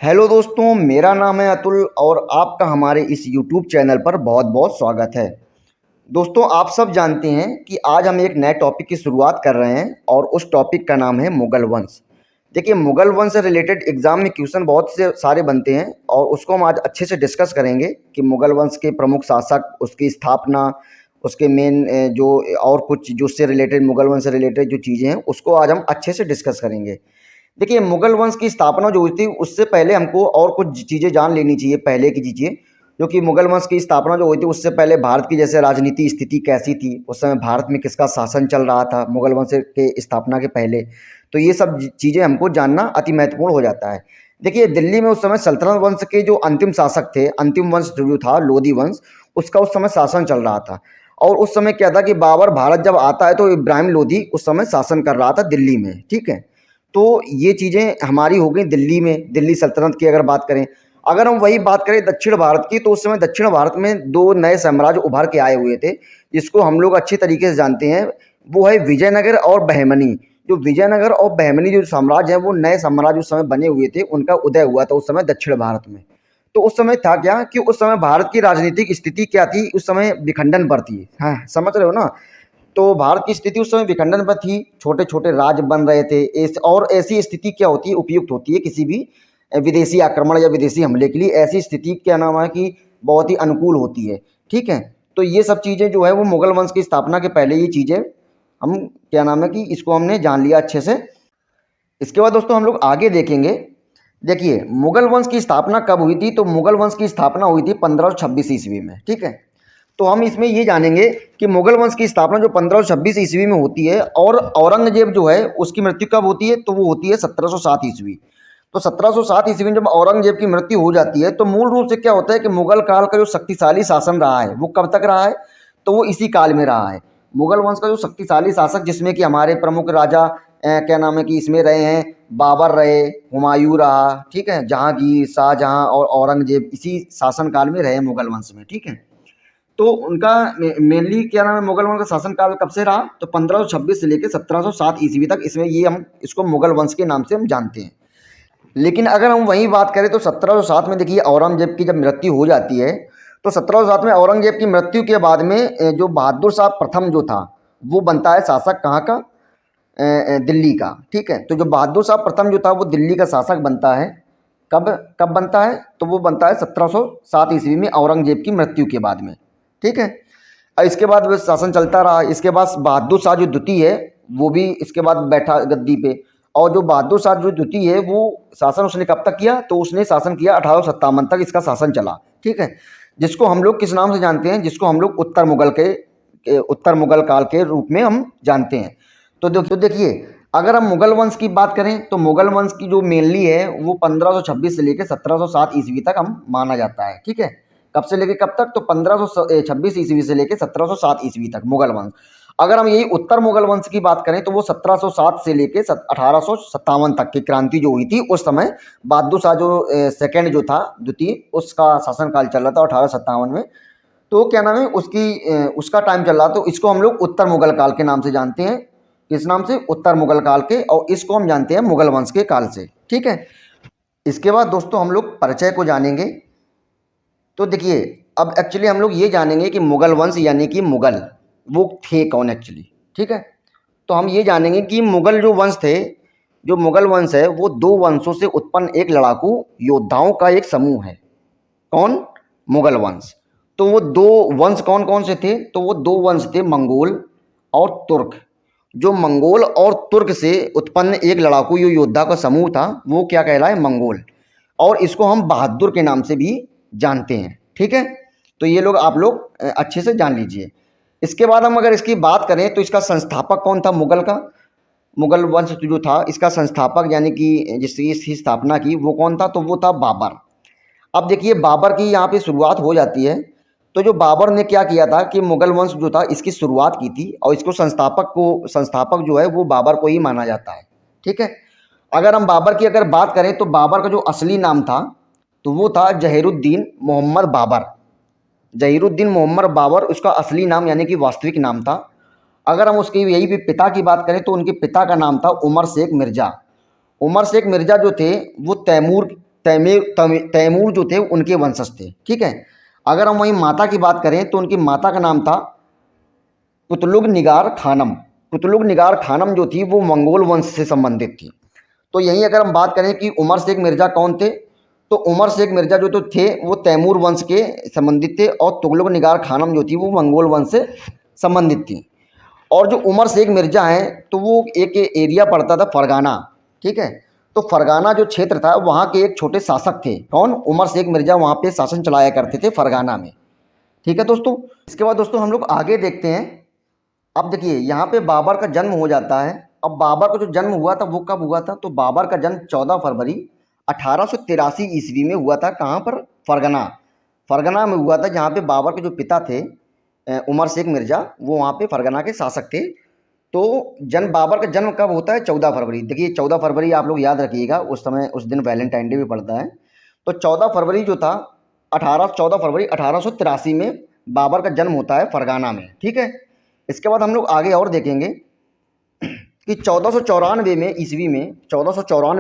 Hello दोस्तों, मेरा नाम है अतुल और आपका हमारे इस यूट्यूब चैनल पर बहुत बहुत स्वागत है। दोस्तों, आप सब जानते हैं कि आज हम एक नए टॉपिक की शुरुआत कर रहे हैं और उस टॉपिक का नाम है मुगल वंश। देखिए, मुगल वंश से रिलेटेड एग्ज़ाम में क्वेश्चन बहुत से सारे बनते हैं और उसको हम आज अच्छे से डिस्कस करेंगे कि मुगल वंश के प्रमुख शासक, उसकी स्थापना, उसके मेन जो और कुछ जो उससे रिलेटेड मुगल वंश से रिलेटेड जो चीज़ें हैं उसको आज हम अच्छे से डिस्कस करेंगे। देखिए, मुगल वंश की स्थापना जो हुई थी उससे पहले हमको और कुछ चीज़ें जान लेनी चाहिए पहले की चीज़ें। जो कि मुगल वंश की स्थापना जो हुई थी उससे पहले भारत की जैसे राजनीति स्थिति कैसी थी, उस समय भारत में किसका शासन चल रहा था मुगल वंश के स्थापना के पहले। तो ये सब चीज़ें हमको जानना अति महत्वपूर्ण हो जाता है। देखिए, दिल्ली में उस समय सल्तनत वंश के जो अंतिम शासक थे, अंतिम वंश जो था लोधी वंश, उसका उस समय शासन चल रहा था। और उस समय क्या था कि बाबर भारत जब आता है तो इब्राहिम लोधी उस समय शासन कर रहा था दिल्ली में, ठीक है। तो ये चीज़ें हमारी हो गई दिल्ली में, दिल्ली सल्तनत की अगर बात करें। अगर हम वही बात करें दक्षिण भारत की, तो उस समय दक्षिण भारत में 2 नए साम्राज्य उभर के आए हुए थे, जिसको हम लोग अच्छी तरीके से जानते हैं। वो है विजयनगर और बहमनी। जो विजयनगर और बहमनी जो साम्राज्य है, वो नए साम्राज्य उस समय बने हुए थे, उनका उदय हुआ था उस समय दक्षिण भारत में। तो उस समय था क्या कि उस समय भारत की राजनीतिक स्थिति क्या थी, उस समय विखंडन पर थी। हाँ, समझ रहे हो ना? तो भारत की स्थिति उस समय विखंडन पर थी, छोटे छोटे राज्य बन रहे थे। और ऐसी स्थिति क्या होती है, उपयुक्त होती है किसी भी विदेशी आक्रमण या विदेशी हमले के लिए। ऐसी स्थिति क्या नाम है कि बहुत ही अनुकूल होती है, ठीक है। तो ये सब चीज़ें जो है वो मुगल वंश की स्थापना के पहले ये चीज़ें हम क्या नाम है कि इसको हमने जान लिया अच्छे से। इसके बाद दोस्तों हम लोग आगे देखेंगे। देखिए, मुगल वंश की स्थापना कब हुई थी, तो मुगल वंश की स्थापना हुई थी 1526 ईस्वी में, ठीक है। तो हम इसमें ये जानेंगे कि मुगल वंश की स्थापना जो 1526 ईस्वी में होती है, और औरंगजेब जो है उसकी मृत्यु कब होती है, तो वो होती है 1707 ईस्वी। तो 1707 ईस्वी में जब औरंगजेब की मृत्यु हो जाती है, तो मूल रूप से क्या होता है कि मुगल काल का जो शक्तिशाली शासन रहा है वो कब तक रहा है, तो वो इसी काल में रहा है। मुगल वंश का जो शक्तिशाली शासक, जिसमें कि हमारे प्रमुख राजा क्या नाम है कि इसमें रहे हैं, बाबर रहे, हुमायूं रहा, ठीक है, जहांगीर, शाहजहां और औरंगजेब इसी शासन काल में रहे मुगल वंश में, ठीक है। तो उनका मेनली क्या नाम है, मुगल वंश का शासनकाल कब से रहा, तो 1526 से लेकर 1707 ईस्वी तक। इसमें ये हम इसको मुगल वंश के नाम से हम जानते हैं। लेकिन अगर हम वही बात करें तो 1707 में देखिए औरंगजेब की जब मृत्यु हो जाती है, तो 1707 में औरंगजेब की मृत्यु के बाद में जो बहादुर शाह प्रथम जो था वो बनता है शासक कहाँ का, दिल्ली का, ठीक है। तो जो बहादुर शाह प्रथम जो था वो दिल्ली का शासक बनता है। कब कब बनता है, तो वो बनता है 1707 ईस्वी में औरंगजेब की मृत्यु के बाद में, ठीक है। और इसके बाद वो शासन चलता रहा। इसके बाद बहादुर शाह जो द्वितीय है वो भी इसके बाद बैठा गद्दी पे। और जो बहादुर शाह जो द्वितीय है वो शासन उसने कब तक किया, तो उसने शासन किया 1857 तक इसका शासन चला, ठीक है। जिसको हम लोग किस नाम से जानते हैं, जिसको हम लोग उत्तर मुगल काल के रूप में हम जानते हैं। तो देखिए, अगर हम मुगल वंश की बात करें तो मुगल वंश की जो मेनली है वो 1526 से लेकर 1707 ईस्वी तक हम माना जाता है, ठीक है। कब से लेकर कब तक, तो 1526 ईस्वी से लेकर 1707 ईस्वी तक मुगल वंश। अगर हम यही उत्तर मुगल वंश की बात करें तो वो 1707 से लेकर 1857 तक की क्रांति जो हुई थी, उस समय बहादुर शाह जो सेकंड जो था द्वितीय, उसका शासनकाल चल रहा था 1857 में। तो क्या नाम है उसका टाइम चल रहा, तो इसको हम लोग उत्तर मुगल काल के नाम से जानते हैं। किस नाम से, उत्तर मुगल काल के। और इसको हम जानते हैं मुगल वंश के काल से, ठीक है। इसके बाद दोस्तों हम लोग परिचय को जानेंगे। तो देखिए, अब एक्चुअली हम लोग ये जानेंगे कि मुगल वंश यानी कि मुगल वो थे कौन एक्चुअली, ठीक है। तो हम ये जानेंगे कि मुगल जो वंश थे, जो मुगल वंश है वो दो वंशों से उत्पन्न एक लड़ाकू योद्धाओं का एक समूह है। कौन, मुगल वंश। तो वो दो वंश कौन कौन से थे, तो वो दो वंश थे, मंगोल और तुर्क। जो मंगोल और तुर्क से उत्पन्न एक लड़ाकू यो योद्धा का समूह था वो क्या कहलाए, मंगोल। और इसको हम बहादुर के नाम से भी जानते हैं, ठीक है। तो ये लोग आप लोग अच्छे से जान लीजिए। इसके बाद हम अगर इसकी बात करें तो इसका संस्थापक कौन था मुगल का, मुगल वंश जो था इसका संस्थापक यानी कि जिसकी इसकी स्थापना की वो कौन था, तो वो था बाबर। अब देखिए, बाबर की यहाँ पे शुरुआत हो जाती है। तो जो बाबर ने क्या किया था कि मुगल वंश जो था इसकी शुरुआत की थी, और इसको संस्थापक जो है वो बाबर को ही माना जाता है, ठीक है। अगर हम बाबर की अगर बात करें तो बाबर का जो असली नाम था तो वो था जहीरुद्दीन मोहम्मद बाबर। जहीरुद्दीन मोहम्मद बाबर उसका असली नाम यानी कि वास्तविक नाम था। अगर हम उसके यही भी पिता की बात करें तो उनके पिता का नाम था उमर शेख मिर्ज़ा। उमर शेख मिर्ज़ा जो थे वो तैमूर जो थे उनके वंशज थे। ठीक है। अगर हम वहीं माता की बात करें तो उनकी माता का नाम था कुतलुग निगार खानम। कुतलुग निगार खानम जो थी वो मंगोल वंश से संबंधित थी। तो यहीं अगर हम बात करें कि उमर शेख मिर्ज़ा कौन थे, तो उमर शेख मिर्ज़ा जो तो थे वो तैमूर वंश के संबंधित थे और तुगलक निगार खानम जो थी वो मंगोल वंश से संबंधित थी। और जो उमर शेख मिर्ज़ा हैं तो वो एक एरिया पड़ता था फरगाना। ठीक है। तो फरगाना जो क्षेत्र था वहाँ के एक छोटे शासक थे, कौन? उमर शेख मिर्ज़ा वहाँ पे शासन चलाया करते थे फरगाना में। ठीक है दोस्तों। इसके बाद दोस्तों हम लोग आगे देखते हैं। अब देखिए यहाँ पे बाबर का जन्म हो जाता है। अब बाबर का जो जन्म हुआ था वो कब हुआ था? तो बाबर का जन्म 14 फरवरी 1883 ईस्वी में हुआ था। कहाँ पर? फरगना। फरगना में हुआ था, जहाँ पे बाबर के जो पिता थे उमर शेख मिर्ज़ा, वो वहाँ पे फरगना के शासक थे। तो बाबर का जन्म कब होता है? 14 फरवरी। देखिए 14 फरवरी आप लोग याद रखिएगा, उस दिन वैलेंटाइन डे भी पड़ता है। तो 14 फरवरी जो था 14 फरवरी 1883 में बाबर का जन्म होता है फरगाना में। ठीक है। इसके बाद हम लोग आगे और देखेंगे कि 1494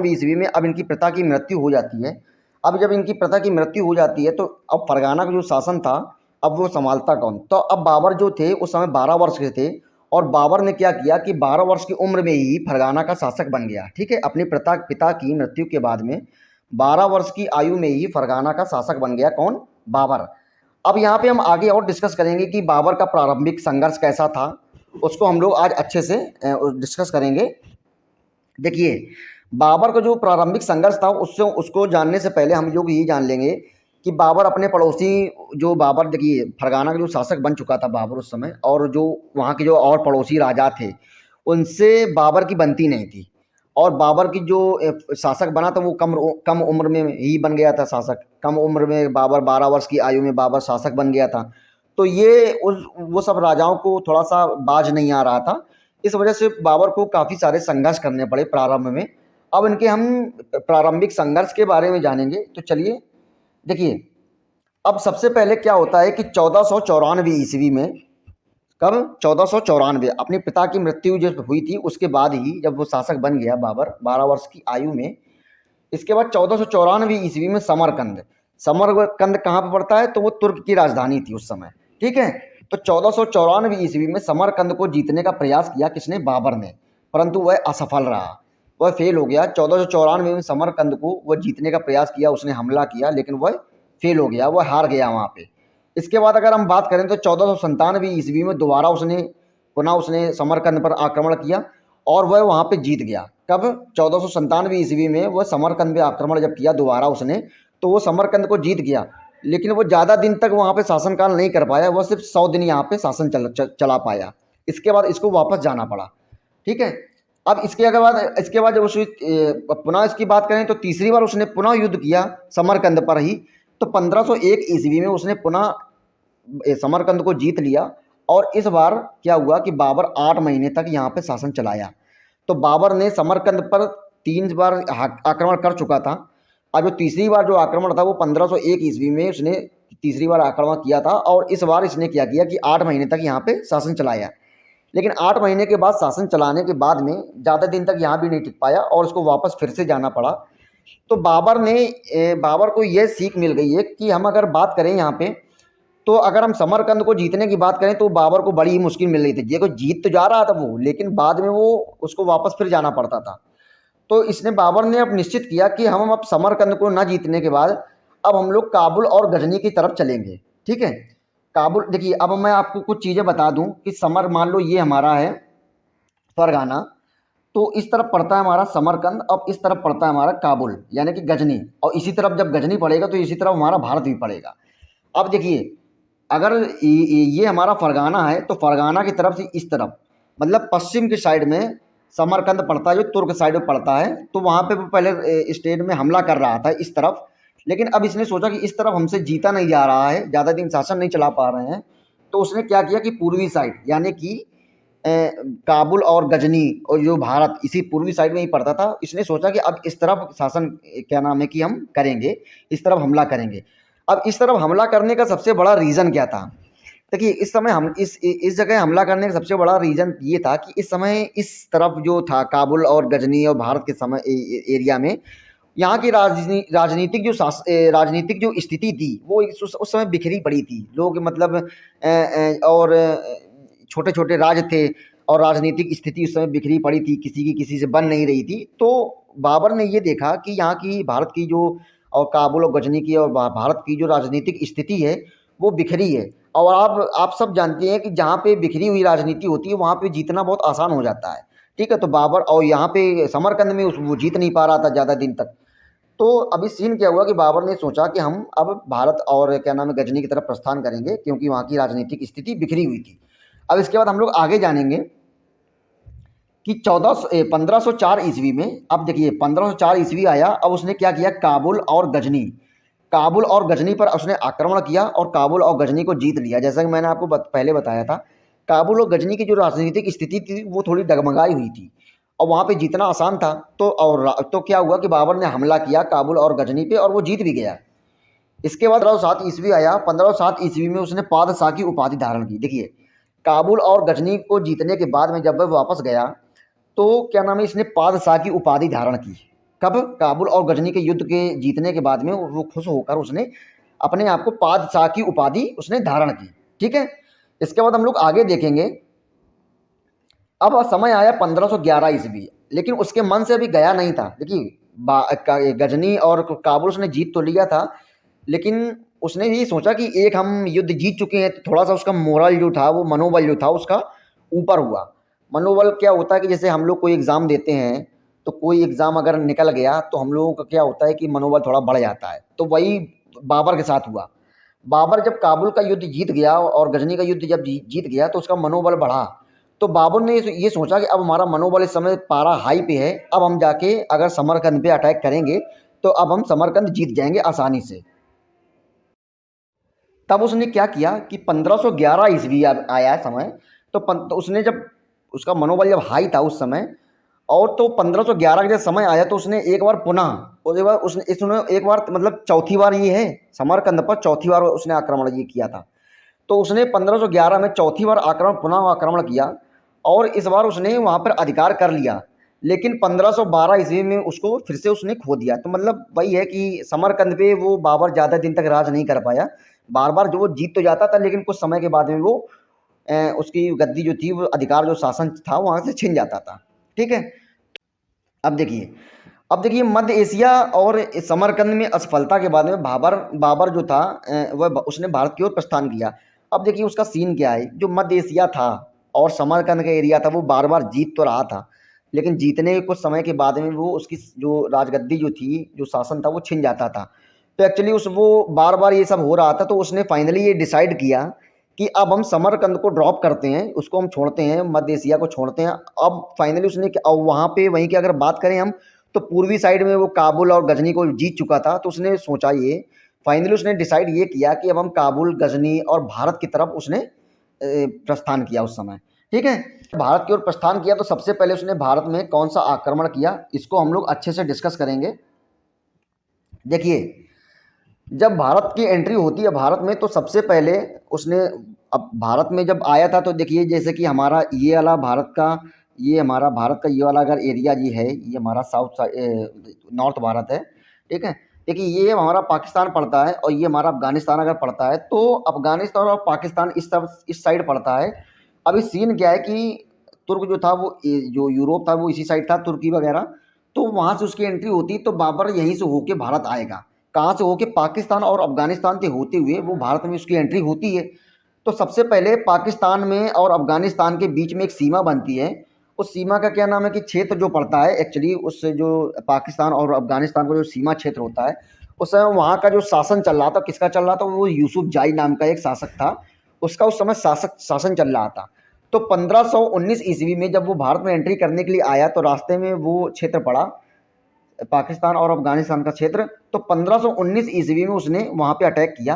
ईस्वी में अब इनकी पिता की मृत्यु हो जाती है। अब जब इनकी पिता की मृत्यु हो जाती है तो अब फरगाना का जो शासन था अब वो संभालता कौन? तो अब बाबर जो थे उस समय 12 वर्ष के थे और बाबर ने क्या किया कि 12 वर्ष की उम्र में ही फरगाना का शासक बन गया। ठीक है। अपने पिता की मृत्यु के बाद में 12 वर्ष की आयु में ही फरगाना का शासक बन गया। कौन? बाबर। अब यहाँ पे हम आगे और डिस्कस करेंगे कि बाबर का प्रारंभिक संघर्ष कैसा था, उसको हम लोग आज अच्छे से डिस्कस करेंगे। देखिए बाबर का जो प्रारंभिक संघर्ष था उसको जानने से पहले हम लोग ये जान लेंगे कि बाबर अपने पड़ोसी, जो बाबर देखिए फरगाना का जो शासक बन चुका था बाबर उस समय, और जो वहाँ के जो और पड़ोसी राजा थे उनसे बाबर की बनती नहीं थी। और बाबर की जो शासक बना था वो कम उम्र में ही बन गया था शासक। कम उम्र में बाबर 12 वर्ष की आयु में बाबर शासक बन गया था। तो ये वो सब राजाओं को थोड़ा सा बाज नहीं आ रहा था। इस वजह से बाबर को काफ़ी सारे संघर्ष करने पड़े प्रारंभ में। अब इनके हम प्रारंभिक संघर्ष के बारे में जानेंगे। तो चलिए देखिए, अब सबसे पहले क्या होता है कि 1494 ईस्वी में, कब? 1494 अपने पिता की मृत्यु जब हुई थी उसके बाद ही जब वो शासक बन गया बाबर 12 वर्ष की आयु में। इसके बाद 1494 ईस्वी में समरकंद। समरकंद कहाँ पर पड़ता है? तो वो तुर्क की राजधानी थी उस समय। ठीक है। तो 1494 ईस्वी में समरकंद को जीतने का प्रयास किया किसने? बाबर ने, परंतु वह असफल रहा, वह फेल हो गया। 1494 में समरकंद को वह जीतने का प्रयास किया, उसने हमला किया लेकिन वह फेल हो गया, वह हार गया वहाँ पे। इसके बाद अगर हम बात करें तो 1497 ईस्वी में दोबारा पुनः उसने समरकंद पर आक्रमण किया और वह वहाँ पे जीत गया। कब? 1497 ईस्वी में वह समरकंद पे आक्रमण जब किया दोबारा उसने, तो वो समरकंद को जीत गया, लेकिन वो ज़्यादा दिन तक वहाँ पे शासनकाल नहीं कर पाया, वह सिर्फ 100 दिन यहाँ पे शासन चला पाया। इसके बाद इसको वापस जाना पड़ा। ठीक है। अब इसके बाद जब उस पुनः इसकी बात करें तो तीसरी बार उसने पुनः युद्ध किया समरकंद पर ही। तो 1501 ईस्वी में उसने पुनः समरकंद को जीत लिया और इस बार क्या हुआ कि बाबर 8 महीने तक यहाँ पे शासन चलाया। तो बाबर ने समरकंद पर 3 बार आक्रमण कर चुका था। अब जो तीसरी बार जो आक्रमण था वो 1501 ईस्वी में उसने तीसरी बार आक्रमण किया था और इस बार इसने क्या किया कि 8 महीने तक यहाँ पे शासन चलाया। लेकिन 8 महीने के बाद शासन चलाने के बाद में ज़्यादा दिन तक यहाँ भी नहीं टिक पाया और उसको वापस फिर से जाना पड़ा। तो बाबर को यह सीख मिल गई है कि हम अगर बात करें यहाँ पे, तो अगर हम समरकंद को जीतने की बात करें तो बाबर को बड़ी ही मुश्किल मिल रही थी। ये को जीत तो जा रहा था वो, लेकिन बाद में वो उसको वापस फिर जाना पड़ता था। तो इसने बाबर ने अब निश्चित किया कि हम अब समरकंद को न जीतने के बाद अब हम लोग काबुल और गजनी की तरफ चलेंगे। ठीक है। काबुल, देखिए अब मैं आपको कुछ चीज़ें बता दूं कि मान लो ये हमारा है फरगाना, तो इस तरफ पड़ता है हमारा समरकंद, अब इस तरफ पड़ता है हमारा काबुल यानी कि गजनी, और इसी तरफ जब गजनी पड़ेगा तो इसी तरफ हमारा भारत भी पड़ेगा। अब देखिए अगर ये हमारा फरगाना है तो फरगाना की तरफ से इस तरफ मतलब पश्चिम की साइड में समरकंद पड़ता है जो तुर्क साइड में पड़ता है। तो वहाँ पे वो पहले स्टेट में हमला कर रहा था इस तरफ, लेकिन अब इसने सोचा कि इस तरफ हमसे जीता नहीं जा रहा है, ज़्यादा दिन शासन नहीं चला पा रहे हैं, तो उसने क्या किया कि पूर्वी साइड यानी कि काबुल और गजनी और जो भारत इसी पूर्वी साइड में ही पड़ता था, इसने सोचा कि अब इस तरफ शासन क्या नाम है कि हम करेंगे, इस तरफ हमला करेंगे। अब इस तरफ हमला करने का सबसे बड़ा रीज़न क्या था? देखिए इस समय हम इस जगह हमला करने का सबसे बड़ा रीज़न ये था कि इस समय इस तरफ जो था काबुल और गजनी और भारत के समय एरिया में यहाँ की राजनीतिक जो स्थिति थी वो उस समय बिखरी पड़ी थी। लोग मतलब और छोटे छोटे राज्य थे और राजनीतिक स्थिति उस समय बिखरी पड़ी थी, किसी की किसी से बन नहीं रही थी। तो बाबर ने ये देखा कि यहाँ की भारत की जो और काबुल और गजनी की और भारत की जो राजनीतिक स्थिति है वो बिखरी है। और आप सब जानते हैं कि जहाँ पे बिखरी हुई राजनीति होती है वहाँ पे जीतना बहुत आसान हो जाता है। ठीक है, तो बाबर और यहाँ पे समरकंद में वो जीत नहीं पा रहा था ज़्यादा दिन तक। तो अभी सीन क्या हुआ कि बाबर ने सोचा कि हम अब भारत और क्या नाम है गजनी की तरफ प्रस्थान करेंगे, क्योंकि वहाँ की राजनीतिक स्थिति बिखरी हुई थी। अब इसके बाद हम लोग आगे जानेंगे कि 1504 ईस्वी में, अब देखिए 1504 ईस्वी आया। अब उसने क्या किया, काबुल और गजनी पर उसने आक्रमण किया और काबुल और गजनी को जीत लिया। जैसा कि मैंने आपको पहले बताया था, काबुल और गजनी की जो राजनीतिक स्थिति थी वो थोड़ी डगमगाई हुई थी और वहाँ पे जीतना आसान था। तो क्या हुआ कि बाबर ने हमला किया काबुल और गजनी पे और वो जीत भी गया। इसके बाद 1507 ईस्वी आया। 1507 ईस्वी में उसने पादशाह की उपाधि धारण की। देखिए, काबुल और गजनी को जीतने के बाद में जब वह वापस गया तो क्या नाम है, इसने पादशाह की उपाधि धारण की। कब? काबुल और गजनी के युद्ध के जीतने के बाद में वो खुश होकर उसने अपने आप को पादशाह की उपाधि उसने धारण की। ठीक है, इसके बाद हम लोग आगे देखेंगे। अब समय आया 1511 ईस्वी, लेकिन उसके मन से अभी गया नहीं था। देखिए, गजनी और काबुल उसने जीत तो लिया था, लेकिन उसने ये सोचा कि एक हम युद्ध जीत चुके हैं तो थोड़ा सा उसका मोरल जो था, वो मनोबल जो था उसका ऊपर हुआ। मनोबल क्या होता है कि जैसे हम लोग कोई एग्ज़ाम देते हैं तो कोई एग्ज़ाम अगर निकल गया तो हम लोगों का क्या होता है कि मनोबल थोड़ा बढ़ जाता है। तो वही बाबर के साथ हुआ। बाबर जब काबुल का युद्ध जीत गया और गजनी का युद्ध जब जीत गया तो उसका मनोबल बढ़ा। तो बाबर ने ये सोचा कि अब हमारा मनोबल इस समय पारा हाई पे है, अब हम जाके अगर समरकंद पे अटैक करेंगे तो अब हम समरकंद जीत जाएंगे आसानी से। तब उसने क्या किया कि 1511 ईस्वी आया समय। तो उसने जब उसका मनोबल जब हाई था उस समय, और तो 1511 का जब समय आया तो उसने एक बार पुनः, और एक बार उसने एक बार मतलब चौथी बार, ये है समरकंद पर चौथी बार उसने आक्रमण ये किया था। तो उसने 1511 में चौथी बार पुनः आक्रमण किया और इस बार उसने वहाँ पर अधिकार कर लिया। लेकिन 1512 ईस्वी में उसको फिर से उसने खो दिया। तो मतलब वही है कि समरकंद पे वो बाबर ज़्यादा दिन तक राज नहीं कर पाया। बार बार जो वो जीत तो जाता था, लेकिन कुछ समय के बाद में वो उसकी गद्दी जो थी, वो अधिकार जो शासन था वहाँ से छिन जाता था। ठीक है, अब देखिए मध्य एशिया और समरकंद में असफलता के बाद में बाबर जो था वह उसने भारत की ओर प्रस्थान किया। अब देखिए उसका सीन क्या है, जो मध्य एशिया था और समरकंद का एरिया था वो बार बार जीत तो रहा था, लेकिन जीतने के कुछ समय के बाद में वो उसकी जो राजगद्दी जो थी, जो शासन था, वो छिन जाता था। तो एक्चुअली उस वो बार बार ये सब हो रहा था, तो उसने फाइनली ये डिसाइड किया कि अब हम समरकंद को ड्रॉप करते हैं, उसको हम छोड़ते हैं, मध्य एशिया को छोड़ते हैं। अब फाइनली उसने अब वहाँ पे वहीं की अगर बात करें हम, तो पूर्वी साइड में वो काबुल और गजनी को जीत चुका था। तो उसने सोचा ये, फाइनली उसने डिसाइड ये किया कि अब हम काबुल, गजनी और भारत की तरफ उसने प्रस्थान किया उस समय। ठीक है, भारत की ओर प्रस्थान किया तो सबसे पहले उसने भारत में कौन सा आक्रमण किया, इसको हम लोग अच्छे से डिस्कस करेंगे। देखिए, जब भारत की एंट्री होती है भारत में, तो सबसे पहले उसने, अब भारत में जब आया था तो देखिए जैसे कि हमारा ये वाला भारत का, ये हमारा भारत का ये वाला अगर एरिया जी है, ये हमारा नॉर्थ भारत है। ठीक है, देखिए ये हमारा पाकिस्तान पड़ता है और ये हमारा अफगानिस्तान अगर पड़ता है, तो अफगानिस्तान और पाकिस्तान इस साइड पड़ता है। अभी सीन क्या है कि तुर्क जो था वो जो यूरोप था वो इसी साइड था, तुर्की वगैरह। तो वहाँ से उसकी एंट्री होती, तो बाबर यहीं से होके भारत आएगा। कहाँ से होके? पाकिस्तान और अफगानिस्तान से होते हुए वो भारत में उसकी एंट्री होती है। तो सबसे पहले पाकिस्तान में और अफगानिस्तान के बीच में एक सीमा बनती है। उस सीमा का क्या नाम है कि क्षेत्र जो पड़ता है एक्चुअली, उस जो पाकिस्तान और अफगानिस्तान का जो सीमा क्षेत्र होता है, उस समय वहाँ का जो शासन चल रहा था, किसका चल रहा था? वो यूसुफ जाई नाम का एक शासक था, उसका उस समय शासन चल रहा था। तो 1519 ईस्वी में जब वो भारत में एंट्री करने के लिए आया तो रास्ते में वो क्षेत्र पड़ा, पाकिस्तान और अफगानिस्तान का क्षेत्र। तो 1519 ईस्वी में उसने वहाँ पे अटैक किया।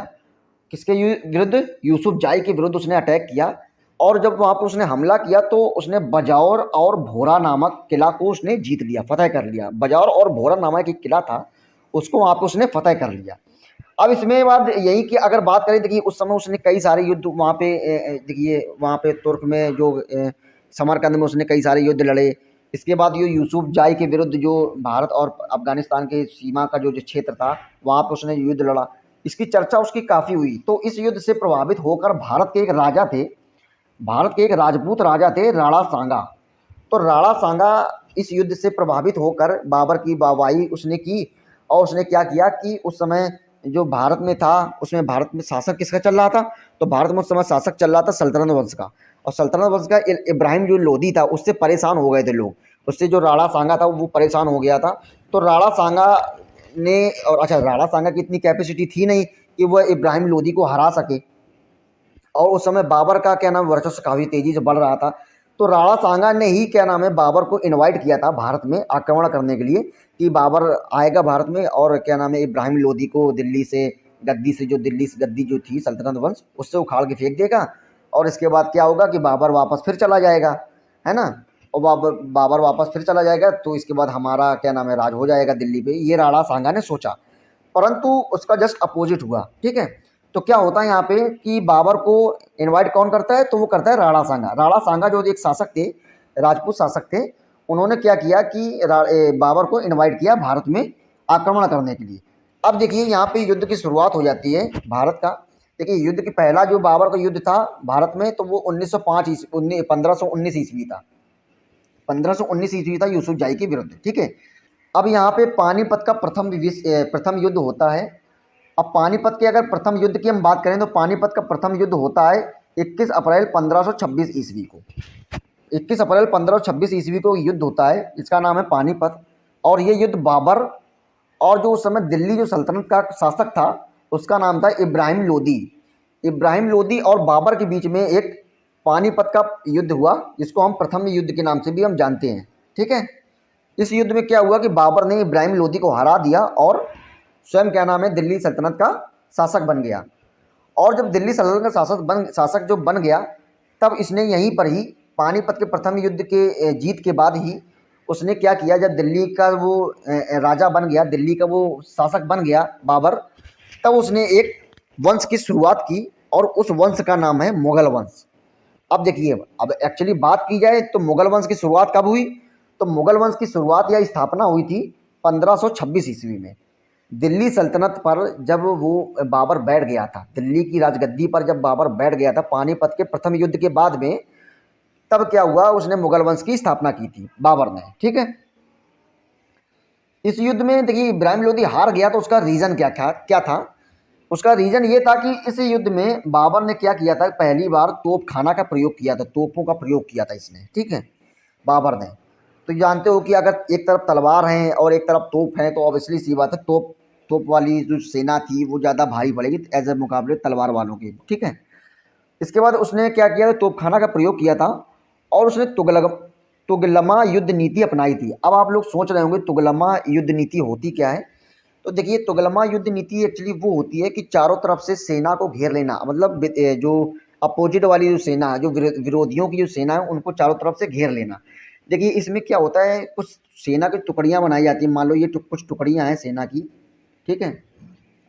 किसके विरुद्ध? यूसुफ जाई के विरुद्ध उसने अटैक किया। और जब वहाँ पर उसने हमला किया तो उसने बजौर और भोरा नामक किला को उसने जीत लिया, फतह कर लिया। बजौर और भोरा नामक एक किला था, उसको वहाँ पर उसने फतह कर लिया। अब इसमें बात यही कि अगर बात करें, देखिए उस समय उसने कई सारे युद्ध वहाँ पे, देखिए वहाँ पे तुर्क में जो समरकंद में उसने कई सारे युद्ध लड़े। इसके बाद ये यूसुफ जाई के विरुद्ध जो भारत और अफ़गानिस्तान के सीमा का जो क्षेत्र था, वहाँ पे उसने युद्ध लड़ा। इसकी चर्चा उसकी काफ़ी हुई। तो इस युद्ध से प्रभावित होकर भारत के एक राजा थे, भारत के एक राजपूत राजा थे राणा सांगा। तो राणा सांगा इस युद्ध से प्रभावित होकर बाबर की वाहवाही उसने की, और उसने क्या किया कि उस समय जो भारत में था, उसमें भारत में शासक किसका चल रहा था? तो भारत में उस समय शासक चल रहा था सल्तनत वंश का। और सल्तनत वंश का इब्राहिम जो लोदी था, उससे परेशान हो गए थे लोग। उससे जो राणा सांगा था वो परेशान हो गया था। तो राणा सांगा ने, और अच्छा, राणा सांगा की इतनी कैपेसिटी थी नहीं कि वह इब्राहिम लोदी को हरा सके, और उस समय बाबर का क्या नाम वर्चस्व काफ़ी तेज़ी से बढ़ रहा था। तो राणा सांगा ने ही क्या नाम है बाबर को इनवाइट किया था भारत में आक्रमण करने के लिए, कि बाबर आएगा भारत में और क्या नाम है इब्राहिम लोदी को दिल्ली से, गद्दी से, जो दिल्ली से गद्दी जो थी सल्तनत वंश, उससे उखाड़ के फेंक देगा। और इसके बाद क्या होगा कि बाबर वापस फिर चला जाएगा, है ना। और बाबर बाबर वापस फिर चला जाएगा, तो इसके बाद हमारा क्या नाम है राज हो जाएगा दिल्ली पे। ये राणा सांगा ने सोचा, परंतु उसका जस्ट अपोजिट हुआ। ठीक है। तो क्या होता है यहाँ पे कि बाबर को इनवाइट कौन करता है? तो वो करता है राणा सांगा। राणा सांगा जो एक शासक थे, राजपूत शासक थे, उन्होंने क्या किया कि बाबर को इनवाइट किया भारत में आक्रमण करने के लिए। अब देखिए यहाँ पे युद्ध की शुरुआत हो जाती है भारत का। देखिए युद्ध की पहला जो बाबर का युद्ध था भारत में, तो वो 1905 1519 ईस्वी था। 1519 ईस्वी था यूसुफ जाई के विरुद्ध। ठीक है। अब यहाँ पे पानीपत का प्रथम युद्ध होता है। अब पानीपत के अगर प्रथम युद्ध की हम बात करें तो पानीपत का प्रथम युद्ध होता है 21 अप्रैल 1526 ईस्वी को। 21 अप्रैल 1526 ईस्वी को युद्ध होता है, इसका नाम है पानीपत। और ये युद्ध बाबर और जो उस समय दिल्ली जो सल्तनत का शासक था, उसका नाम था इब्राहिम लोदी। इब्राहिम लोदी और बाबर के बीच में एक पानीपत का युद्ध हुआ, जिसको हम प्रथम युद्ध के नाम से भी हम जानते हैं। ठीक है। इस युद्ध में क्या हुआ कि बाबर ने इब्राहिम लोदी को हरा दिया और स्वयं क्या नाम है दिल्ली सल्तनत का शासक बन गया। और जब दिल्ली सल्तनत का शासक जो बन गया, तब इसने यहीं पर ही पानीपत के प्रथम युद्ध के जीत के बाद ही उसने क्या किया, जब दिल्ली का वो राजा बन गया, दिल्ली का वो शासक बन गया बाबर, तब उसने एक वंश की शुरुआत की, और उस वंश का नाम है मुगल वंश। अब देखिए, अब एक्चुअली बात की जाए तो मुगल वंश की शुरुआत कब हुई? तो मुगल वंश की शुरुआत या स्थापना हुई थी 1526 ईस्वी में। दिल्ली सल्तनत पर जब वो बाबर बैठ गया था, दिल्ली की राजगद्दी पर जब बाबर बैठ गया था पानीपत के प्रथम युद्ध के बाद में, तब क्या हुआ, उसने मुगल वंश की स्थापना की थी बाबर ने। ठीक है। इस युद्ध में देखिए इब्राहिम लोदी हार गया, तो उसका रीज़न क्या था? उसका रीज़न ये था कि इस युद्ध में बाबर ने क्या किया था, पहली बार तोप खाना का प्रयोग किया था, तोपों का प्रयोग किया था इसने। ठीक है। बाबर ने, तो जानते हो कि अगर एक तरफ तलवार है और एक तरफ तोप है, तो ऑब्वियसली सी बात है तोप वाली जो सेना थी वो ज़्यादा भारी पड़ेगी एज ए मुकाबले तलवार वालों के। ठीक है। इसके बाद उसने क्या किया, तोपखाना का प्रयोग किया था, और उसने तुगलमा युद्ध नीति अपनाई थी। अब आप लोग सोच रहे होंगे तुगलमा युद्ध नीति होती क्या है? तो देखिए तुगलमा युद्ध नीति एक्चुअली वो होती है कि चारों तरफ से सेना को घेर लेना, मतलब जो अपोजिट वाली जो सेना, जो विरोधियों की जो सेना है, उनको चारों तरफ से घेर लेना। देखिए इसमें क्या होता है, कुछ सेना की टुकड़ियाँ बनाई जाती हैं। मान लो ये कुछ टुकड़ियाँ हैं सेना की। ठीक है।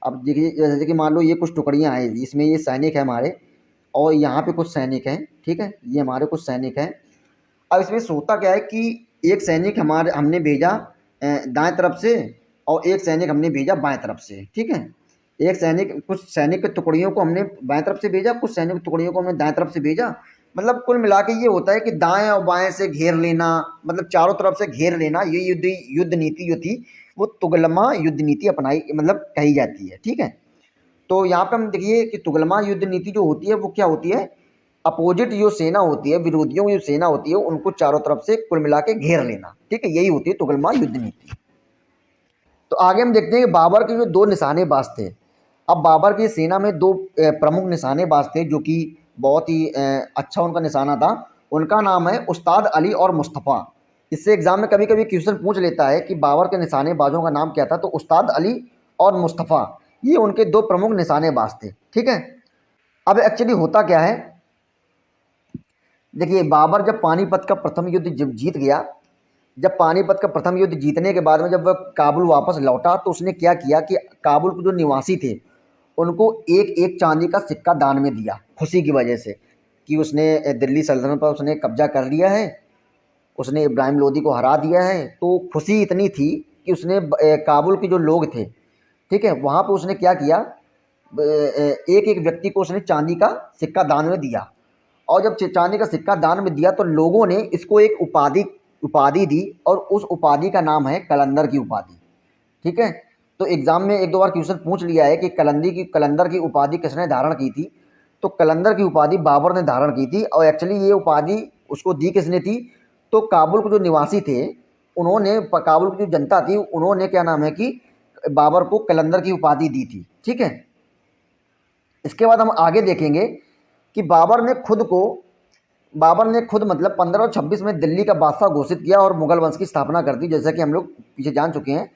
अब देखिए जैसे कि मान लो ये कुछ टुकड़ियाँ हैं, इसमें ये सैनिक है हमारे, और यहाँ पे कुछ सैनिक हैं। ठीक है। ये हमारे कुछ सैनिक हैं। अब इसमें होता क्या है कि एक सैनिक हमने भेजा दाएं तरफ से, और एक सैनिक हमने भेजा बाएं तरफ से। ठीक है। कुछ सैनिक की टुकड़ियों को हमने बाएं तरफ से भेजा, कुछ सैनिक की टुकड़ियों को हमने दाएं तरफ से भेजा। मतलब कुल मिला के ये होता है कि दाएं और बाएं से घेर लेना, मतलब चारों तरफ से घेर लेना। ये युद्ध नीति जो थी वो तुगलमा युद्ध नीति अपनाई, मतलब कही जाती है। ठीक है। तो यहाँ पे हम देखिए कि तुगलमा युद्ध नीति जो होती है वो क्या होती है, अपोजिट जो सेना होती है, विरोधियों की जो सेना होती है, उनको चारों तरफ से कुल मिला के घेर लेना। ठीक है। यही होती है तुगलमा युद्ध नीति। तो आगे हम देखते हैं कि बाबर के जो दो निशानेबाज थे। अब बाबर की सेना में दो प्रमुख निशानेबाज थे, जो कि बहुत ही अच्छा उनका निशाना था। उनका नाम है उस्ताद अली और मुस्तफ़ा। इससे एग्जाम में कभी कभी क्वेश्चन पूछ लेता है कि बाबर के निशानेबाजों का नाम क्या था, तो उस्ताद अली और मुस्तफ़ा, ये उनके दो प्रमुख निशानेबाज थे। ठीक है। अब एक्चुअली होता क्या है, देखिए बाबर जब पानीपत का प्रथम युद्ध जब जीत गया, जब पानीपत का प्रथम युद्ध जीतने के बाद में जब वह काबुल वापस लौटा, तो उसने क्या किया कि काबुल के जो निवासी थे उनको एक एक चांदी का सिक्का दान में दिया, खुशी की वजह से कि उसने दिल्ली सल्तनत पर उसने कब्जा कर लिया है। उसने इब्राहिम लोदी को हरा दिया है, तो खुशी इतनी थी कि उसने काबुल के जो लोग थे, ठीक है, वहाँ पे उसने क्या किया, एक एक व्यक्ति को उसने चांदी का सिक्का दान में दिया। और जब चांदी का सिक्का दान में दिया तो लोगों ने इसको एक उपाधि उपाधि दी, और उस उपाधि का नाम है कलंदर की उपाधि। ठीक है, तो एग्जाम में एक दो बार क्वेश्चन पूछ लिया है कि कलंदर की उपाधि किसने धारण की थी। तो कलंदर की उपाधि बाबर ने धारण की थी, और एक्चुअली ये उपाधि उसको दी किसने थी, तो काबुल के जो निवासी थे उन्होंने, काबुल की जो जनता थी उन्होंने क्या नाम है कि बाबर को कलंदर की उपाधि दी थी। ठीक है, इसके बाद हम आगे देखेंगे कि बाबर ने खुद मतलब 1526 में दिल्ली का बादशाह घोषित किया और मुगल वंश की स्थापना कर दी। जैसा कि हम लोग पीछे जान चुके हैं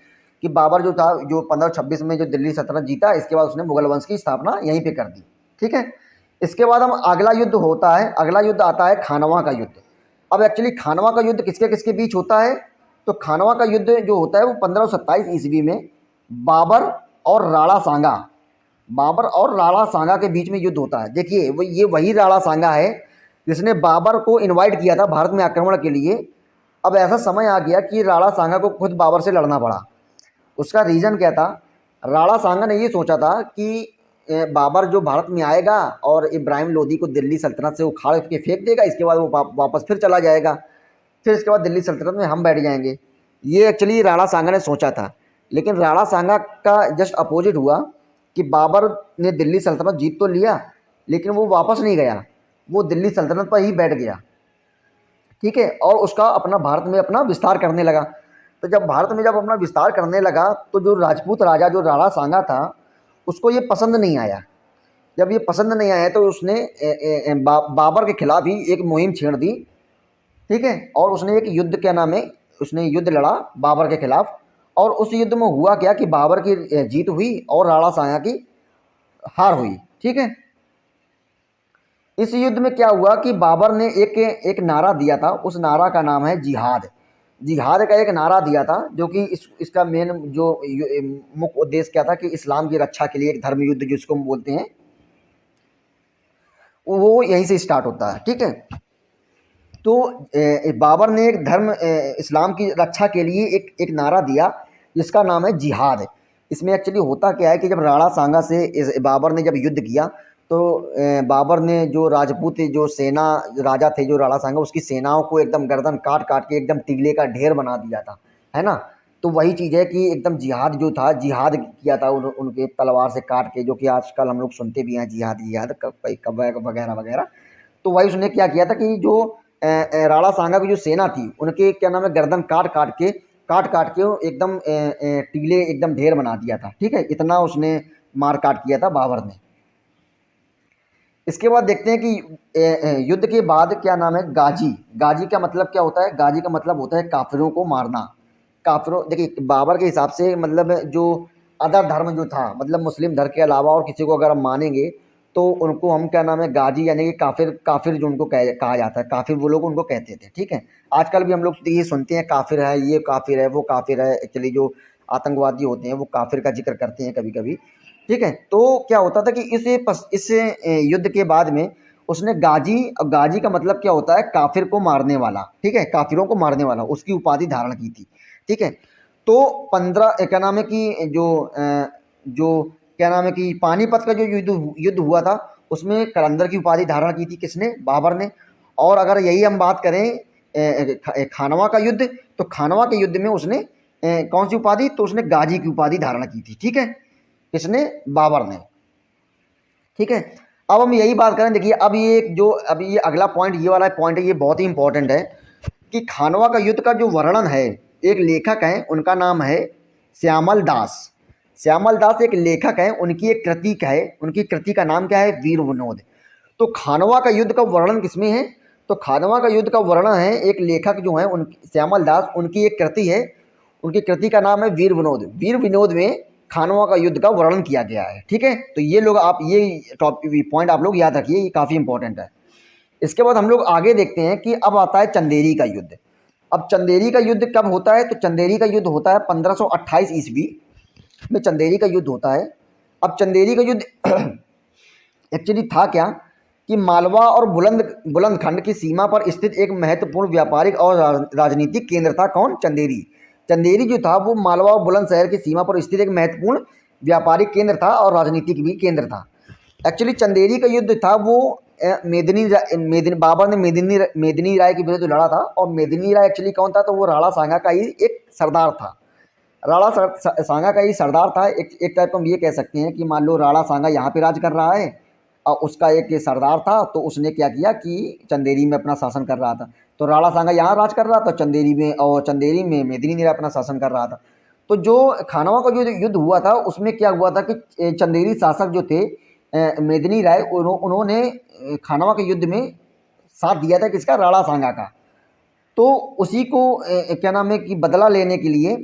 कि बाबर जो था, जो 1526 में जो दिल्ली सल्तनत जीता, इसके बाद उसने मुगल वंश की स्थापना यहीं पे कर दी। ठीक है, इसके बाद हम अगला युद्ध होता है, अगला युद्ध आता है खानवा का युद्ध। अब एक्चुअली खानवा का युद्ध किसके किसके बीच होता है, तो खानवा का युद्ध जो होता है वो 1527 ईस्वी में बाबर और राणा सांगा, बाबर और राणा सांगा के बीच में युद्ध होता है। देखिए ये वही राणा सांगा है जिसने बाबर को इनवाइट किया था भारत में आक्रमण के लिए। अब ऐसा समय आ गया कि राणा सांगा को खुद बाबर से लड़ना पड़ा। उसका रीज़न क्या था, राणा सांगा ने ये सोचा था कि बाबर जो भारत में आएगा और इब्राहिम लोदी को दिल्ली सल्तनत से उखाड़ के फेंक देगा, इसके बाद वो वापस फिर चला जाएगा, फिर इसके बाद दिल्ली सल्तनत में हम बैठ जाएंगे। ये एक्चुअली राणा सांगा ने सोचा था। लेकिन राणा सांगा का जस्ट अपोजिट हुआ कि बाबर ने दिल्ली सल्तनत जीत तो लिया, लेकिन वो वापस नहीं गया, वो दिल्ली सल्तनत पर ही बैठ गया। ठीक है, और उसका अपना भारत में अपना विस्तार करने लगा। तो जब भारत में जब अपना विस्तार करने लगा तो जो राजपूत राजा जो राणा सांगा था उसको ये पसंद नहीं आया। जब ये पसंद नहीं आया तो उसने बाबर के खिलाफ ही एक मुहिम छेड़ दी। ठीक है, और उसने एक युद्ध, क्या नाम है, उसने युद्ध लड़ा बाबर के खिलाफ। और उस युद्ध में हुआ क्या कि बाबर की जीत हुई और राणा सांगा की हार हुई। ठीक है, इस युद्ध में क्या हुआ कि बाबर ने एक नारा दिया था, उस नारा का नाम है जिहाद। जिहाद का एक नारा दिया था, जो कि इसका मेन जो मुख्य उद्देश्य क्या था कि इस्लाम की रक्षा के लिए एक धर्म युद्ध जिसको हम बोलते हैं, वो यहीं से स्टार्ट होता है। ठीक है, तो बाबर ने एक धर्म इस्लाम की रक्षा के लिए एक नारा दिया जिसका नाम है जिहाद। इसमें एक्चुअली होता क्या है कि जब राणा सांगा से बाबर ने जब युद्ध किया तो बाबर ने जो राजपूत जो सेना राजा थे जो राणा सांगा, उसकी सेनाओं को एकदम गर्दन काट काट के एकदम टीले का ढेर बना दिया था, है ना। तो वही चीज़ है कि एकदम जिहाद जो था, जिहाद किया था उनके तलवार से काट के, जो कि आजकल हम लोग सुनते भी हैं जिहाद जिहाद कब वगैरह वगैरह। तो वही उसने क्या किया था कि जो राणा सांगा की जो सेना थी उनके क्या नाम है गर्दन काट काट के एकदम टीले एकदम ढेर बना दिया था। ठीक है, इतना उसने मार काट किया था बाबर ने। इसके बाद देखते हैं कि युद्ध के बाद क्या नाम है गाजी। गाजी का मतलब क्या होता है, गाजी का मतलब होता है काफिरों को मारना। काफिरों, देखिए बाबर के हिसाब से मतलब जो अदर धर्म जो था, मतलब मुस्लिम धर्म के अलावा और किसी को अगर हम मानेंगे तो उनको हम क्या नाम है गाजी, यानी कि काफिर, काफिर जो उनको कहा जाता है, काफिर वो लोग उनको कहते थे। ठीक है, आजकल भी हम लोग ये सुनते हैं काफिर है, ये काफिर है, वो काफिर है। एक्चुअली जो आतंकवादी होते हैं वो काफिर का जिक्र करते हैं कभी कभी। ठीक है, तो क्या होता था कि इस युद्ध के बाद में उसने गाजी, और गाजी का मतलब क्या होता है काफिर को मारने वाला। ठीक है, काफिरों को मारने वाला, उसकी उपाधि धारण की थी। ठीक है, तो 15 क्या नाम है कि जो क्या नाम है कि पानीपत का जो युद्ध हुआ था उसमें कलंदर की उपाधि धारण की थी किसने, बाबर ने। और अगर यही हम बात करें खानवा का युद्ध, तो खानवा के युद्ध में उसने कौन सी उपाधि, तो उसने गाजी की उपाधि धारण की थी। ठीक है, किसने, बाबर ने। ठीक है, अब हम यही बात करें, देखिए अब ये अगला पॉइंट, ये वाला पॉइंट है, ये बहुत ही इंपॉर्टेंट है कि खानवा का युद्ध का जो वर्णन है, एक लेखक है उनका नाम है श्यामल दास। श्यामल दास एक लेखक है, उनकी एक कृति है, उनकी कृति का नाम क्या है, वीर विनोद। तो खानवा का युद्ध का वर्णन किसमें है, तो खानवा का युद्ध का वर्णन है एक लेखक जो है उन श्यामल दास, उनकी एक कृति है, उनकी कृति का नाम है वीर विनोद। वीर विनोद में खानवा का युद्ध का वर्णन किया गया है। ठीक है, तो ये लोग आप ये टॉपिक पॉइंट आप लोग याद रखिए, ये काफ़ी इंपॉर्टेंट है। इसके बाद हम लोग आगे देखते हैं कि अब आता है चंदेरी का युद्ध। अब चंदेरी का युद्ध कब होता है, तो चंदेरी का युद्ध होता है 1528 ईस्वी में चंदेरी का युद्ध होता है। अब चंदेरी का युद्ध एक्चुअली था क्या कि मालवा और बुलंदखंड की सीमा पर स्थित एक महत्वपूर्ण व्यापारिक और राजनीतिक केंद्र था। कौन? चंदेरी। चंदेरी जो था वो मालवा और बुलंदशहर की सीमा पर स्थित एक महत्वपूर्ण व्यापारिक केंद्र था और राजनीतिक भी केंद्र था। एक्चुअली चंदेरी का युद्ध था वो बाबर ने मेदिनी राय के विरुद्ध लड़ा था। और मेदिनी राय एक्चुअली कौन था? तो वो राणा सांगा का ही एक सरदार था। राणा सांगा का ही सरदार था। एक टाइप हम ये कह सकते हैं कि मान लो राणा सांगा यहाँ पे राज कर रहा है और उसका एक सरदार था, तो उसने क्या किया कि चंदेरी में अपना शासन कर रहा था। तो राणा सांगा यहाँ राज कर रहा था चंदेरी में मेदिनी राय अपना शासन कर रहा था। तो जो खानवा का जो युद्ध हुआ था उसमें क्या हुआ था कि चंदेरी शासक जो थे मेदिनी राय, उन्होंने खानवा के युद्ध में साथ दिया था किसका? राणा सांगा का। तो उसी को क्या नाम है कि बदला लेने के लिए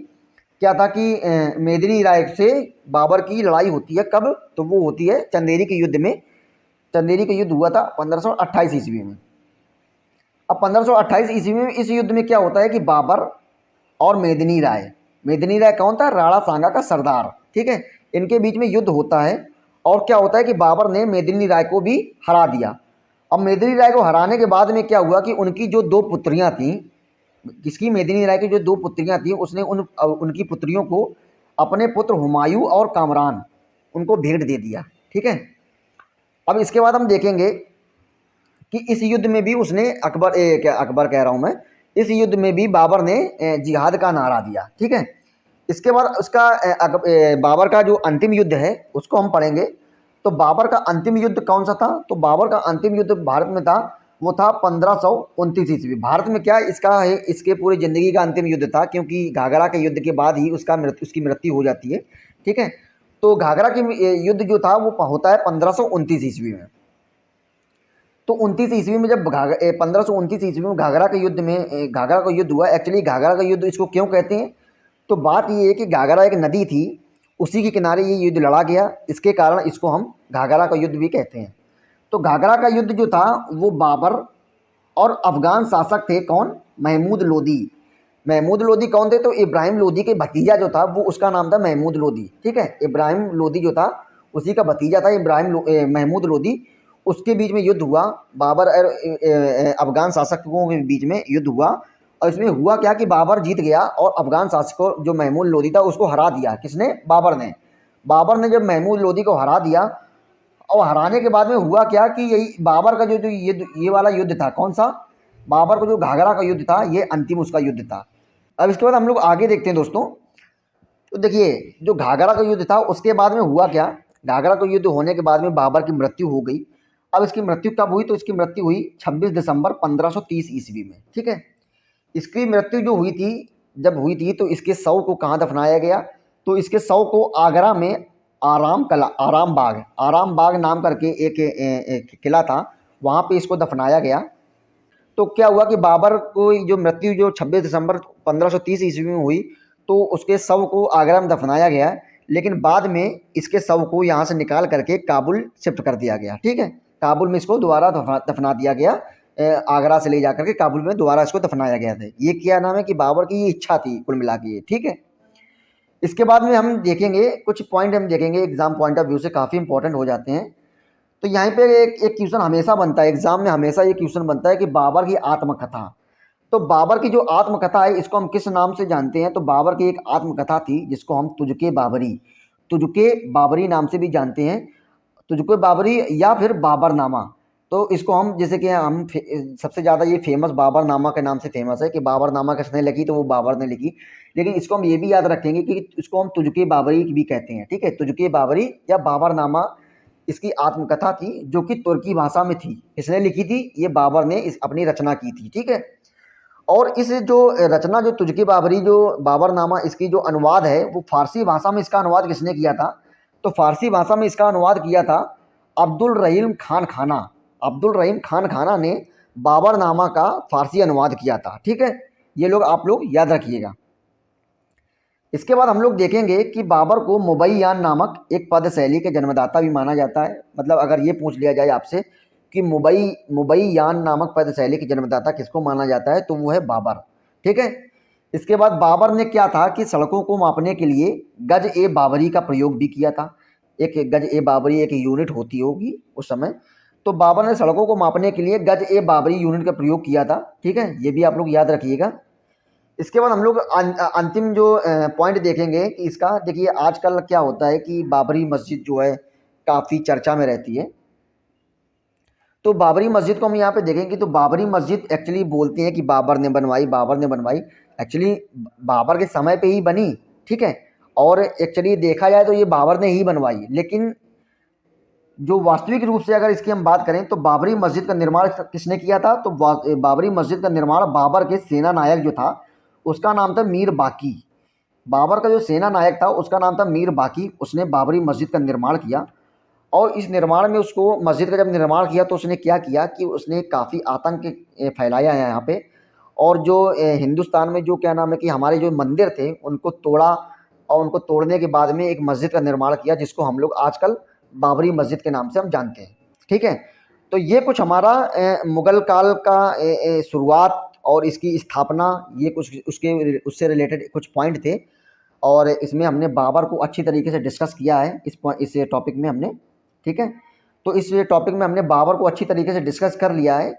क्या था कि मेदिनी राय से बाबर की लड़ाई होती है। कब? तो वो होती है चंदेरी के युद्ध में। चंदेरी का युद्ध हुआ था 1528 ईस्वी में। अब 1528 ईस्वी में इस युद्ध में क्या होता है कि बाबर और मेदिनी राय कौन था? राणा सांगा का सरदार। ठीक है, इनके बीच में युद्ध होता है। और क्या होता है कि बाबर ने मेदिनी राय को भी हरा दिया। अब मेदिनी राय को हराने के बाद में क्या हुआ कि उनकी जो दो पुत्रियां थीं, किसकी? मेदिनी राय की जो दो पुत्रियां थीं, उसने उनकी पुत्रियों को अपने पुत्र हुमायूं और कामरान उनको भेंट दे दिया। ठीक है, अब इसके बाद हम देखेंगे कि इस युद्ध में भी उसने अकबर कह रहा हूँ मैं, इस युद्ध में भी बाबर ने जिहाद का नारा दिया। ठीक है, इसके बाद उसका बाबर का जो अंतिम युद्ध है उसको हम पढ़ेंगे। तो बाबर का अंतिम युद्ध कौन सा था? तो बाबर का अंतिम युद्ध भारत में था, वो था 1529 ईस्वी। भारत में क्या इसका है, इसके पूरी ज़िंदगी का अंतिम युद्ध था, क्योंकि घाघरा के युद्ध के बाद ही उसकी मृत्यु हो जाती है। ठीक है, तो घाघरा के युद्ध जो था वो होता है 1529 ईस्वी में। तो 29 ईस्वी में जब 1529 ईस्वी में घाघरा का युद्ध हुआ। एक्चुअली घाघरा का युद्ध इसको क्यों कहते हैं? तो बात ये है कि घाघरा एक नदी थी, उसी के किनारे ये युद्ध लड़ा गया, इसके कारण इसको हम घाघरा का युद्ध भी कहते हैं। तो घाघरा का युद्ध जो था वो बाबर और अफगान शासक थे। कौन? महमूद लोदी। महमूद लोदी कौन थे? तो इब्राहिम लोदी के भतीजा जो था वो, उसका नाम था महमूद लोदी। ठीक है, इब्राहिम लोदी जो था उसी का भतीजा था महमूद लोदी। उसके बीच में युद्ध हुआ, बाबर और अफगान शासकों के बीच में युद्ध हुआ। और इसमें हुआ क्या कि बाबर जीत गया और अफगान शासकों जो महमूद लोदी था उसको हरा दिया। किसने? बाबर ने जब महमूद लोदी को हरा दिया, और हराने के बाद में हुआ क्या कि यही बाबर का जो ये वाला युद्ध था, कौन सा? बाबर का जो घाघरा का युद्ध था, ये अंतिम उसका युद्ध था। अब इसके बाद हम लोग आगे देखते हैं दोस्तों। तो देखिए, जो घाघरा का युद्ध था उसके बाद में हुआ क्या? घाघरा का युद्ध होने के बाद में बाबर की मृत्यु हो गई। अब इसकी मृत्यु कब हुई? तो इसकी मृत्यु हुई 26 दिसंबर 1530 ईस्वी में। ठीक है, इसकी मृत्यु जो हुई थी, जब हुई थी तो इसके शव को कहाँ दफनाया गया? तो इसके शव को आगरा में आराम बाग नाम करके एक किला था, वहाँ पे इसको दफनाया गया। तो क्या हुआ कि बाबर को जो मृत्यु जो 26 दिसंबर 1530 ईस्वी में हुई, तो उसके शव को आगरा में दफनाया गया, लेकिन बाद में इसके शव को यहाँ से निकाल करके काबुल शिफ्ट कर दिया गया। ठीक है, काबुल में इसको दोबारा दफना दिया गया। आगरा से ले जा करके काबुल में दोबारा इसको दफनाया गया था। ये क्या नाम है कि बाबर की ये इच्छा थी कुल मिला के। ठीक है, इसके बाद में हम देखेंगे कुछ पॉइंट, हम देखेंगे एग्जाम पॉइंट ऑफ व्यू से काफ़ी इंपॉर्टेंट हो जाते हैं। तो यहाँ पे एक क्वेश्चन हमेशा बनता है एग्जाम में, हमेशा ये क्वेश्चन बनता है कि बाबर की आत्मकथा। तो बाबर की जो आत्मकथा है इसको हम किस नाम से जानते हैं? तो बाबर की एक आत्मकथा थी जिसको हम तुझके बाबरी नाम से भी जानते हैं। तुझको बाबरी या फिर बाबरनामा। तो इसको हम जैसे कि हम सबसे ज़्यादा ये फेमस बाबरनामा के नाम से फेमस है कि बाबरनामा किसने लिखी? तो वो बाबर ने लिखी। लेकिन इसको हम ये भी याद रखेंगे कि इसको हम तुझके बाबरी भी कहते हैं। ठीक है, तुझके बाबरी या बाबरनामा इसकी आत्मकथा थी जो कि तुर्की भाषा में थी। किसने लिखी थी? ये बाबर ने अपनी रचना की थी। ठीक है, और इस जो रचना जो तुझके बाबरी जो बाबरनामा इसकी जो अनुवाद है वो फारसी भाषा में इसका अनुवाद किसने किया था? तो फारसी भाषा में इसका अनुवाद किया था अब्दुल रहीम खान खाना ने बाबरनामा का फारसी अनुवाद किया था। ठीक है, ये लोग आप लोग याद रखिएगा। इसके बाद हम लोग देखेंगे कि बाबर को मुबैयान नामक एक पद शैली के जन्मदाता भी माना जाता है। मतलब अगर ये पूछ लिया जाए आपसे कि मुबैयान नामक पद शैली के जन्मदाता किसको माना जाता है, तो वो है बाबर। ठीक है, इसके बाद बाबर ने क्या था कि सड़कों को मापने के लिए गज ए बाबरी का प्रयोग भी किया था। एक गज ए बाबरी एक यूनिट होती होगी उस समय। तो बाबर ने सड़कों को मापने के लिए गज ए बाबरी यूनिट का प्रयोग किया था। ठीक है, ये भी आप लोग याद रखिएगा। इसके बाद हम लोग अंतिम जो पॉइंट देखेंगे कि इसका, देखिए आजकल क्या होता है कि बाबरी मस्जिद जो है काफ़ी चर्चा में रहती है। तो बाबरी मस्जिद को हम यहाँ पे देखेंगे तो बाबरी मस्जिद एक्चुअली बोलते हैं कि बाबर ने बनवाई, बाबर ने बनवाई। एक्चुअली बाबर के समय पे ही बनी। ठीक है, और एक्चुअली देखा जाए तो ये बाबर ने ही बनवाई, लेकिन जो वास्तविक रूप से अगर इसकी हम बात करें तो बाबरी मस्जिद का निर्माण किसने किया था? तो बाबरी मस्जिद का निर्माण बाबर के सेना नायक जो था उसका नाम था मीर बाकी। बाबर का जो सेना नायक था उसका नाम था मीर बाकी। उसने बाबरी मस्जिद का निर्माण किया, और इस निर्माण में उसको, मस्जिद का जब निर्माण किया तो उसने क्या किया कि उसने काफ़ी आतंक फैलाया है यहाँ पे। और जो हिंदुस्तान में जो क्या नाम है कि हमारे जो मंदिर थे उनको तोड़ा, और उनको तोड़ने के बाद में एक मस्जिद का निर्माण किया जिसको हम लोग आजकल बाबरी मस्जिद के नाम से हम जानते हैं। ठीक है, तो ये कुछ हमारा मुगल काल का शुरुआत और इसकी स्थापना, ये कुछ उससे रिलेटेड कुछ पॉइंट थे, और इसमें हमने बाबर को अच्छी तरीके से डिस्कस किया है इस टॉपिक में हमने। ठीक है, तो इस टॉपिक में हमने बाबर को अच्छी तरीके से डिस्कस कर लिया है।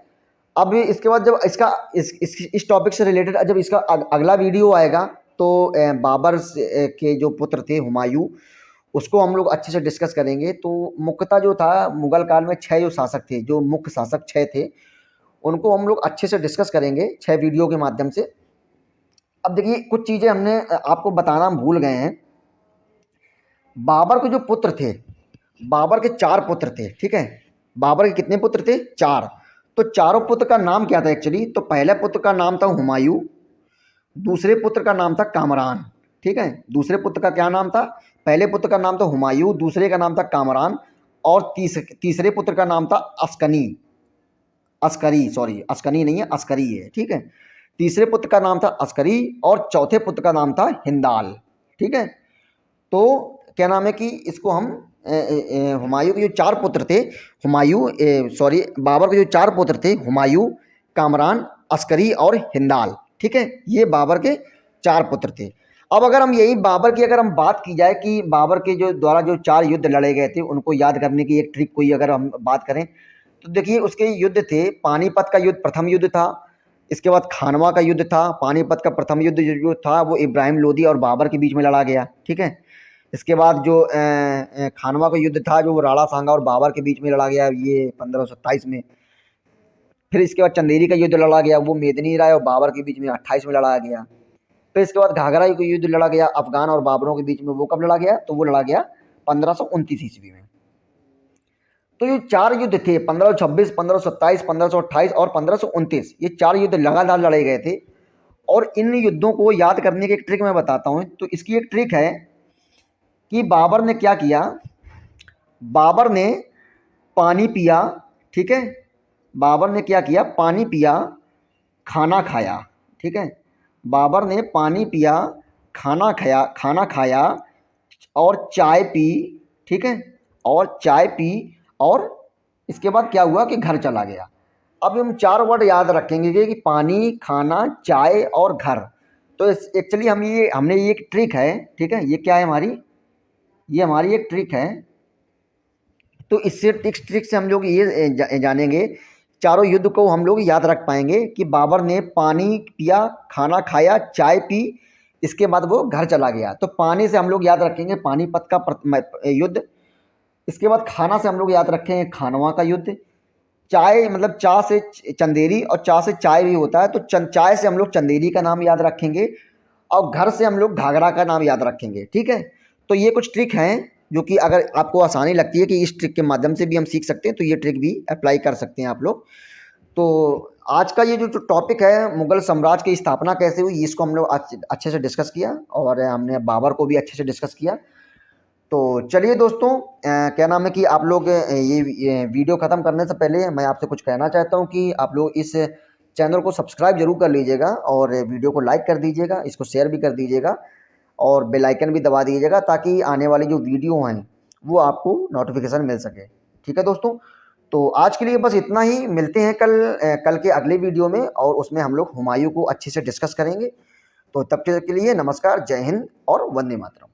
अब इसके बाद जब इसका इस टॉपिक से रिलेटेड जब इसका अगला वीडियो आएगा तो बाबर के जो पुत्र थे हुमायूं, उसको हम लोग अच्छे से डिस्कस करेंगे। तो मुख्यतः जो था मुगल काल में 6 जो शासक थे, जो मुख्य शासक 6 थे, उनको हम लोग अच्छे से डिस्कस करेंगे 6 वीडियो के माध्यम से। अब देखिए कुछ चीज़ें हमने आपको बताना हम भूल गए हैं। बाबर के जो पुत्र थे, बाबर के 4 पुत्र थे। ठीक है, बाबर के कितने पुत्र थे? 4। तो चारों पुत्र का नाम क्या था एक्चुअली? तो पहले पुत्र का नाम था हुमायूं, दूसरे पुत्र का नाम था कामरान। ठीक है, दूसरे पुत्र का क्या नाम था? पहले पुत्र का नाम था हुमायूं, दूसरे का नाम था कामरान, और तीसरे पुत्र का नाम था अस्करी नहीं है, अस्करी है। ठीक है, तीसरे पुत्र का नाम था अस्करी, और चौथे पुत्र का नाम था हिंदाल। ठीक है, तो क्या नाम है कि इसको हम हुमायूं के जो 4 पुत्र थे, बाबर के जो 4 पुत्र थे, हुमायूं, कामरान, अस्करी और हिंदाल। ठीक है, ये बाबर के 4 पुत्र थे। अब अगर हम यही बाबर की अगर हम बात की जाए कि बाबर के जो द्वारा जो 4 युद्ध लड़े गए थे उनको याद करने की एक ट्रिक कोई अगर हम बात करें तो देखिए उसके युद्ध थे। पानीपत का युद्ध प्रथम युद्ध था, इसके बाद खानवा का युद्ध था। पानीपत का प्रथम युद्ध जो था वो इब्राहिम लोदी और बाबर के बीच में लड़ा गया। ठीक है, इसके बाद जो खानवा का युद्ध था जो राणा सांगा और बाबर के बीच में लड़ा गया, ये 1527 में। फिर इसके बाद चंदेरी का युद्ध लड़ा गया, वो मेदिनी राय और बाबर के बीच में 28 में लड़ा गया। फिर इसके बाद घाघरा का युद्ध लड़ा गया अफगान और बाबरों के बीच में, वो कब लड़ा गया? तो वो लड़ा गया 1529 ईस्वी में। तो ये 4 युद्ध थे, 1526, 1527, 1528 और 1529, ये 4 युद्ध लगातार लड़े गए थे। और इन युद्धों को याद करने की एक ट्रिक मैं बताता हूँ। तो इसकी एक ट्रिक है कि बाबर ने क्या किया, बाबर ने पानी पिया। ठीक है, बाबर ने क्या किया? पानी पिया, खाना खाया। ठीक है, बाबर ने पानी पिया, खाना खाया और चाय पी। ठीक है, और चाय पी, और इसके बाद क्या हुआ कि घर चला गया। अब हम 4 वर्ड याद रखेंगे कि पानी, खाना, चाय और घर। तो एक्चुअली हमने ये एक ट्रिक है। ठीक है, ये क्या है हमारी? ये हमारी एक ट्रिक है। तो इससे ट्रिक से हम लोग ये जानेंगे, चारों युद्ध को हम लोग याद रख पाएंगे कि बाबर ने पानी पिया, खाना खाया, चाय पी, इसके बाद वो घर चला गया। तो पानी से हम लोग याद रखेंगे पानीपत का युद्ध। इसके बाद खाना से हम लोग याद रखेंगे खानवा का युद्ध। चाय मतलब चा से चंदेरी और चा से चाय भी होता है, तो चाय से हम लोग चंदेरी का नाम याद रखेंगे, और घर से हम लोग घाघरा का नाम याद रखेंगे। ठीक है, तो ये कुछ ट्रिक हैं जो कि अगर आपको आसानी लगती है कि इस ट्रिक के माध्यम से भी हम सीख सकते हैं तो ये ट्रिक भी अप्लाई कर सकते हैं आप लोग। तो आज का ये जो टॉपिक है मुगल साम्राज्य की स्थापना कैसे हुई, इसको हम लोग अच्छे से डिस्कस किया, और हमने बाबर को भी अच्छे से डिस्कस किया। तो चलिए दोस्तों, क्या नाम है कि आप लोग ये वीडियो ख़त्म करने से पहले मैं आपसे कुछ कहना चाहता हूँ कि आप लोग इस चैनल को सब्सक्राइब जरूर कर लीजिएगा, और वीडियो को लाइक कर दीजिएगा, इसको शेयर भी कर दीजिएगा, और बेल आइकन भी दबा दीजिएगा ताकि आने वाली जो वीडियो हैं वो आपको नोटिफिकेशन मिल सके। ठीक है दोस्तों, तो आज के लिए बस इतना ही। मिलते हैं कल के अगले वीडियो में, और उसमें हम लोग हुमायूं को अच्छे से डिस्कस करेंगे। तो तब तक के लिए नमस्कार, जय हिंद और वंदे मातरम।